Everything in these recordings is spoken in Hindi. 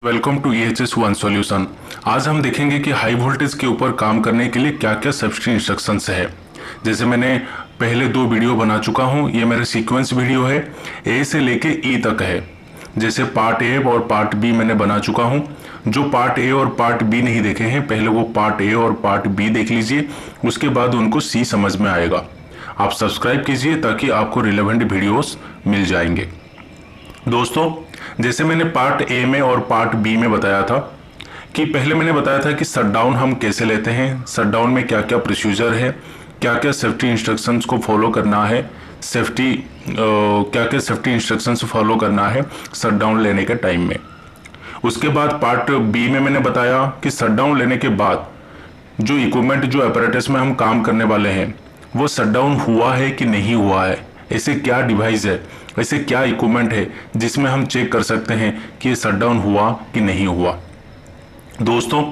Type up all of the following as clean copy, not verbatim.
Welcome to EHS one solution. आज हम देखेंगे कि हाई वोल्टेज के ऊपर काम करने के लिए क्या क्या सेफ्टी इंस्ट्रक्शंस है। जैसे मैंने पहले 2 वीडियो बना चुका हूँ, ये मेरा सीक्वेंस वीडियो है, ए से लेके ई तक है। जैसे पार्ट ए और पार्ट बी मैंने बना चुका हूँ। जो पार्ट ए और पार्ट बी नहीं देखे हैं, पहले वो पार्ट ए और पार्ट बी देख लीजिए, उसके बाद उनको सी समझ में आएगा। आप सब्सक्राइब कीजिए ताकि आपको रिलेवेंट वीडियोस मिल जाएंगे। दोस्तों, जैसे मैंने पार्ट ए में और पार्ट बी में बताया था कि पहले मैंने बताया था कि शटडाउन हम कैसे लेते हैं, शटडाउन में क्या क्या प्रोसीजर है, क्या क्या सेफ्टी इंस्ट्रक्शंस को फॉलो करना है, क्या क्या सेफ्टी इंस्ट्रक्शंस फॉलो करना है शटडाउन लेने के टाइम में। उसके बाद पार्ट बी में मैंने बताया कि शटडाउन लेने के बाद जो इक्विपमेंट, जो अपैरेटस में हम काम करने वाले हैं, वो शटडाउन हुआ है कि नहीं हुआ है, ऐसे क्या डिवाइस है, ऐसे क्या इक्विपमेंट है जिसमें हम चेक कर सकते हैं कि ये शटडाउन हुआ कि नहीं हुआ। दोस्तों,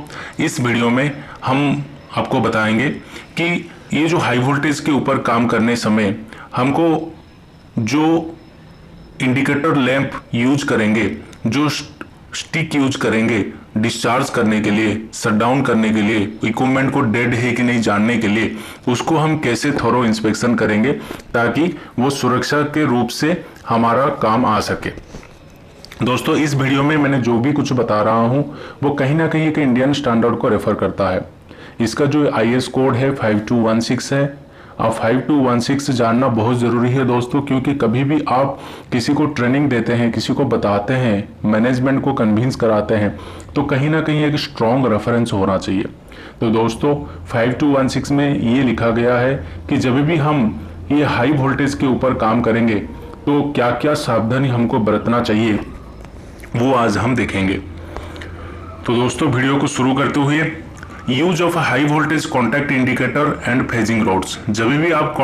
इस वीडियो में हम आपको बताएंगे कि ये जो हाई वोल्टेज के ऊपर काम करने समय हमको जो इंडिकेटर लैंप यूज करेंगे, जो स्टिक यूज करेंगे डिस्चार्ज करने के लिए, शटडाउन करने के लिए, इक्विपमेंट को डेड है कि नहीं जानने के लिए, उसको हम कैसे थोरो इंस्पेक्शन करेंगे ताकि वो सुरक्षा के रूप से हमारा काम आ सके। दोस्तों, इस वीडियो में मैंने जो भी कुछ बता रहा हूं वो कहीं ना कहीं एक इंडियन स्टैंडर्ड को रेफर करता है। इसका जो IS कोड है 5216 है। अब 5216 जानना बहुत ज़रूरी है दोस्तों, क्योंकि कभी भी आप किसी को ट्रेनिंग देते हैं, किसी को बताते हैं, मैनेजमेंट को कन्विंस कराते हैं, तो कहीं ना कहीं एक स्ट्रॉन्ग रेफरेंस होना चाहिए। तो दोस्तों, 5216 में ये लिखा गया है कि जब भी हम ये हाई वोल्टेज के ऊपर काम करेंगे तो क्या क्या सावधानी हमको बरतना चाहिए, वो आज हम देखेंगे। तो दोस्तों, वीडियो को शुरू करते हुए, use of high voltage contact indicator and phasing rods. जब भी आप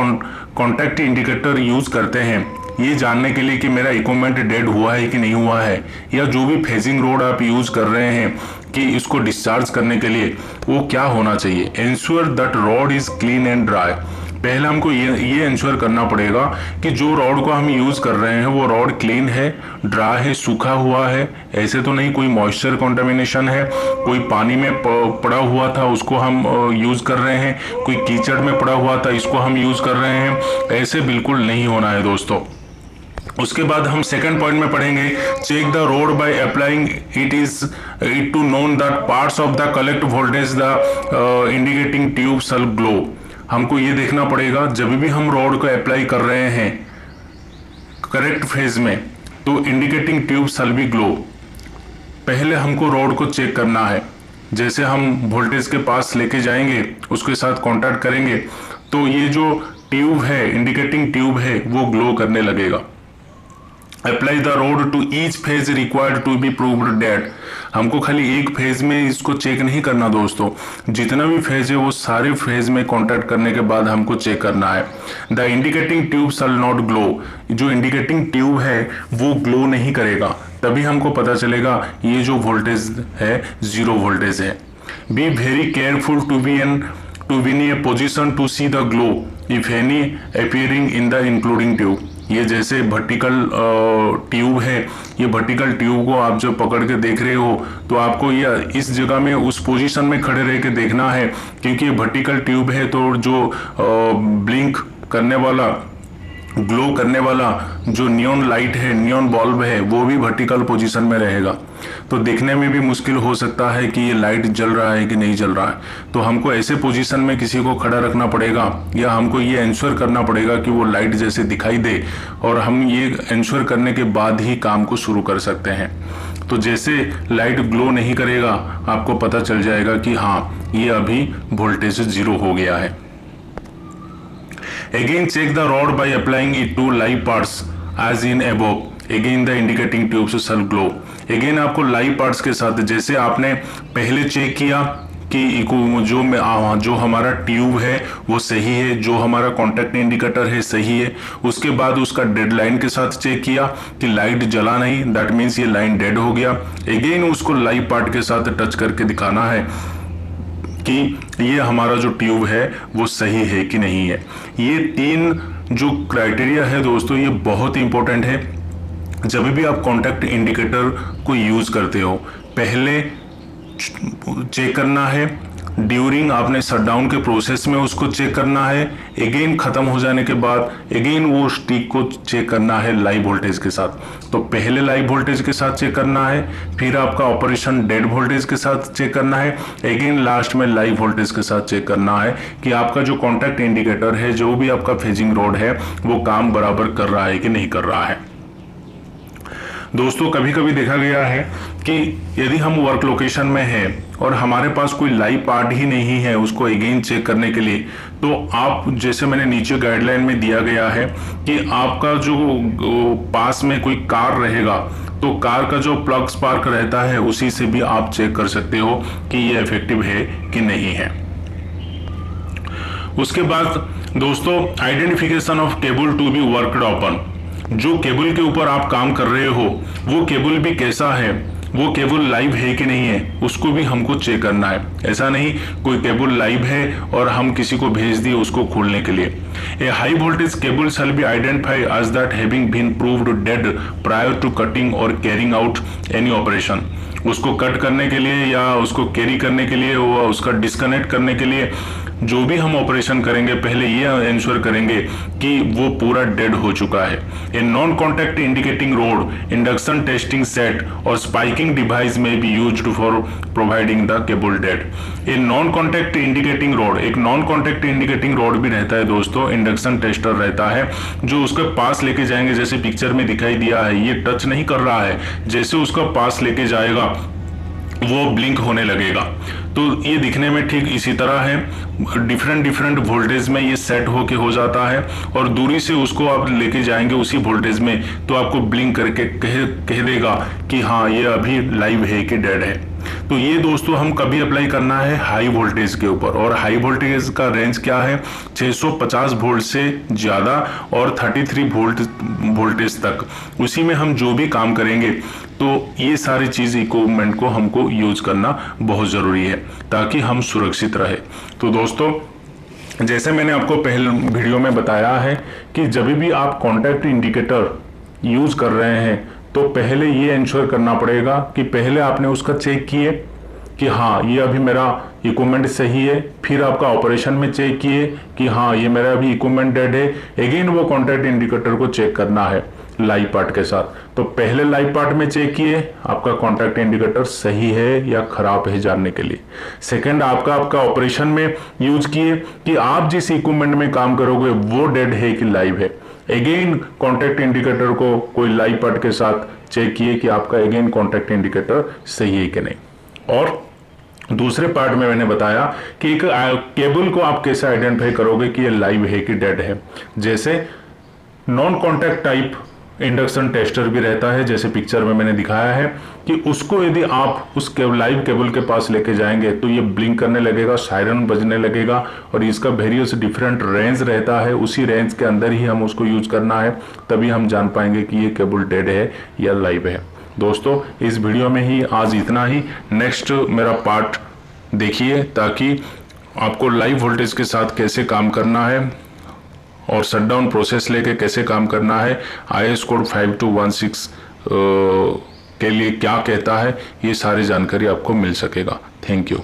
कॉन्टैक्ट इंडिकेटर यूज करते हैं ये जानने के लिए कि मेरा इक्विपमेंट डेड हुआ है कि नहीं हुआ है, या जो भी फेजिंग रोड आप यूज कर रहे हैं कि इसको डिस्चार्ज करने के लिए, वो क्या होना चाहिए। Ensure that rod is clean and dry. पहले हमको ये इंश्योर करना पड़ेगा कि जो रॉड को हम यूज कर रहे हैं वो रॉड क्लीन है, ड्राई है, सूखा हुआ है, ऐसे तो नहीं कोई मॉइस्चर कंटामिनेशन है, कोई पानी में पड़ा हुआ था उसको हम यूज कर रहे हैं, कोई कीचड़ में पड़ा हुआ था इसको हम यूज कर रहे हैं, ऐसे बिल्कुल नहीं होना है दोस्तों। उसके बाद हम सेकंड पॉइंट में पढ़ेंगे, check the rod by applying it to known that parts of the collect voltage the indicating tube shall glow. हमको ये देखना पड़ेगा जब भी हम रॉड को अप्लाई कर रहे हैं करेक्ट फेज में, तो indicating tube shall be glow. पहले हमको रॉड को चेक करना है। जैसे हम वोल्टेज के पास लेके जाएंगे, उसके साथ कांटेक्ट करेंगे, तो ये जो ट्यूब है, इंडिकेटिंग ट्यूब है, वो ग्लो करने लगेगा। Apply the rod to each phase required to be proved dead. हमको खाली एक फेज में इसको चेक नहीं करना दोस्तों, जितना भी फेज है वो सारे फेज में कांटेक्ट करने के बाद हमको चेक करना है। The indicating tube shall not glow. जो इंडिकेटिंग ट्यूब है वो ग्लो नहीं करेगा, तभी हमको पता चलेगा ये जो वोल्टेज है 0 वोल्टेज है। Be very careful to be in a position to see the glow if any appearing in the including tube. ये जैसे वर्टिकल ट्यूब है, ये वर्टिकल ट्यूब को आप जब पकड़ के देख रहे हो तो आपको ये इस जगह में, उस पोजीशन में खड़े रह के देखना है, क्योंकि ये वर्टिकल ट्यूब है तो जो ब्लिंक करने वाला, ग्लो करने वाला जो नियॉन लाइट है, नियॉन बल्ब है, वो भी वर्टिकल पोजीशन में रहेगा। तो देखने में भी मुश्किल हो सकता है कि ये लाइट जल रहा है कि नहीं जल रहा है। तो हमको ऐसे पोजीशन में किसी को खड़ा रखना पड़ेगा, या हमको ये इंश्योर करना पड़ेगा कि वो लाइट जैसे दिखाई दे, और हम ये इंश्योर करने के बाद ही काम को शुरू कर सकते हैं। तो जैसे लाइट ग्लो नहीं करेगा, आपको पता चल जाएगा कि हाँ, ये अभी वोल्टेज 0 हो गया है। Again, check the rod by applying it to live parts as in above. Again, the indicating tubes shall glow. Again, आपको लाइव पार्ट्स के साथ, जैसे आपने पहले चेक किया कि जो हमारा ट्यूब है वो सही है, जो हमारा कॉन्टैक्ट इंडिकेटर है सही है, उसके बाद उसका डेड लाइन के साथ चेक किया कि लाइट जला नहीं, दैट मीन्स ये लाइन डेड हो गया। अगेन उसको लाइव पार्ट के साथ टच करके दिखाना है कि ये हमारा जो ट्यूब है वो सही है कि नहीं है। ये 3 जो क्राइटेरिया है दोस्तों, ये बहुत इंपॉर्टेंट है जब भी आप कॉन्टैक्ट इंडिकेटर को यूज करते हो, पहले चेक करना है, ड्यूरिंग आपने शटडाउन के प्रोसेस में उसको चेक करना है, अगेन खत्म हो जाने के बाद अगेन वो स्टिक को चेक करना है लाइव वोल्टेज के साथ। तो पहले लाइव वोल्टेज के साथ चेक करना है, फिर आपका ऑपरेशन डेड वोल्टेज के साथ चेक करना है, अगेन लास्ट में लाइव वोल्टेज के साथ चेक करना है कि आपका जो कॉन्टैक्ट इंडिकेटर है, जो भी आपका फेजिंग रोड है, वो काम बराबर कर रहा है कि नहीं कर रहा है। दोस्तों कभी कभी देखा गया है कि यदि हम वर्क लोकेशन में हैं और हमारे पास कोई लाइव पार्ट ही नहीं है उसको अगेन चेक करने के लिए, तो आप जैसे मैंने नीचे गाइडलाइन में दिया गया है कि आपका जो पास में कोई कार रहेगा तो कार का जो प्लग स्पार्क रहता है उसी से भी आप चेक कर सकते हो कि ये इफेक्टिव है कि नहीं है। उसके बाद दोस्तों identification of cable to be worked on, जो केबल के ऊपर आप काम कर रहे हो वो केबल भी कैसा है, वो केबल लाइव है कि नहीं है, उसको भी हमको चेक करना है। ऐसा नहीं कोई केबल लाइव है और हम किसी को भेज दिए उसको खोलने के लिए। A high voltage cable shall be identified as that having been proved dead prior to cutting or carrying out any operation. उसको कट करने के लिए या उसको कैरी करने के लिए, वो उसका डिस्कनेक्ट करने के लिए जो भी हम ऑपरेशन करेंगे पहले ये इंश्योर करेंगे कि वो पूरा डेड हो चुका है। A non contact indicating road, induction testing set और स्पाइकिंग डिवाइस में be used for providing the cable dead. A non contact indicating road, एक नॉन कॉन्टैक्ट इंडिकेटिंग रोड भी रहता है दोस्तों, इंडक्शन टेस्टर रहता है जो उसके पास लेके जाएंगे, जैसे पिक्चर में दिखाई दिया है, ये टच नहीं कर रहा है, जैसे उसका पास लेके जाएगा वो ब्लिंक होने लगेगा। तो ये दिखने में ठीक इसी तरह है, डिफरेंट वोल्टेज में ये सेट होके हो जाता है और दूरी से उसको आप लेके जाएंगे उसी वोल्टेज में तो आपको ब्लिंक करके कह देगा कि हाँ ये अभी लाइव है कि डेड है। तो ये दोस्तों हम कभी अप्लाई करना है हाई वोल्टेज के ऊपर, और हाई वोल्टेज का रेंज क्या है, 650 वोल्ट से ज़्यादा और 33 वोल्टेज तक, उसी में हम जो भी काम करेंगे तो ये सारी चीज़ इक्विपमेंट को हमको यूज करना बहुत ज़रूरी है ताकि हम सुरक्षित रहे। तो दोस्तों जैसे मैंने आपको पहले वीडियो में बताया है कि जब भी आप कॉन्टैक्ट इंडिकेटर यूज कर रहे हैं तो पहले ये इंश्योर करना पड़ेगा कि पहले आपने उसका चेक किए कि हाँ ये अभी मेरा इक्विपमेंट सही है, फिर आपका ऑपरेशन में चेक किए कि हाँ ये मेरा अभी इक्विपमेंट डेड है, अगेन वो कॉन्टैक्ट इंडिकेटर को चेक करना है लाइव पार्ट के साथ। तो पहले लाइव पार्ट में चेक किए आपका कॉन्टैक्ट इंडिकेटर सही है या खराब है जानने के लिए। सेकंड आपका ऑपरेशन में यूज किए कि आप जिस इक्विपमेंट में काम करोगे वो डेड है कि लाइव है, अगेन कॉन्टैक्ट इंडिकेटर को कोई लाइव पार्ट के साथ चेक किए कि आपका अगेन कॉन्टैक्ट इंडिकेटर सही है कि नहीं। और दूसरे पार्ट में मैंने बताया कि एक केबल को आप कैसे आइडेंटिफाई करोगे कि ये लाइव है कि डेड है। जैसे non contact type induction tester भी रहता है, जैसे पिक्चर में मैंने दिखाया है कि उसको यदि आप उस लाइव केबल के पास लेके जाएंगे तो ये ब्लिंक करने लगेगा, सायरन बजने लगेगा और इसका वेरियस डिफरेंट रेंज रहता है, उसी रेंज के अंदर ही हम उसको यूज करना है, तभी हम जान पाएंगे कि ये केबल डेड है या लाइव है। दोस्तों इस वीडियो में ही आज इतना ही, नेक्स्ट मेरा पार्ट देखिए ताकि आपको लाइव वोल्टेज के साथ कैसे काम करना है और शटडाउन प्रोसेस लेके कैसे काम करना है, IS कोड 5216 के लिए क्या कहता है, ये सारी जानकारी आपको मिल सकेगा। Thank you.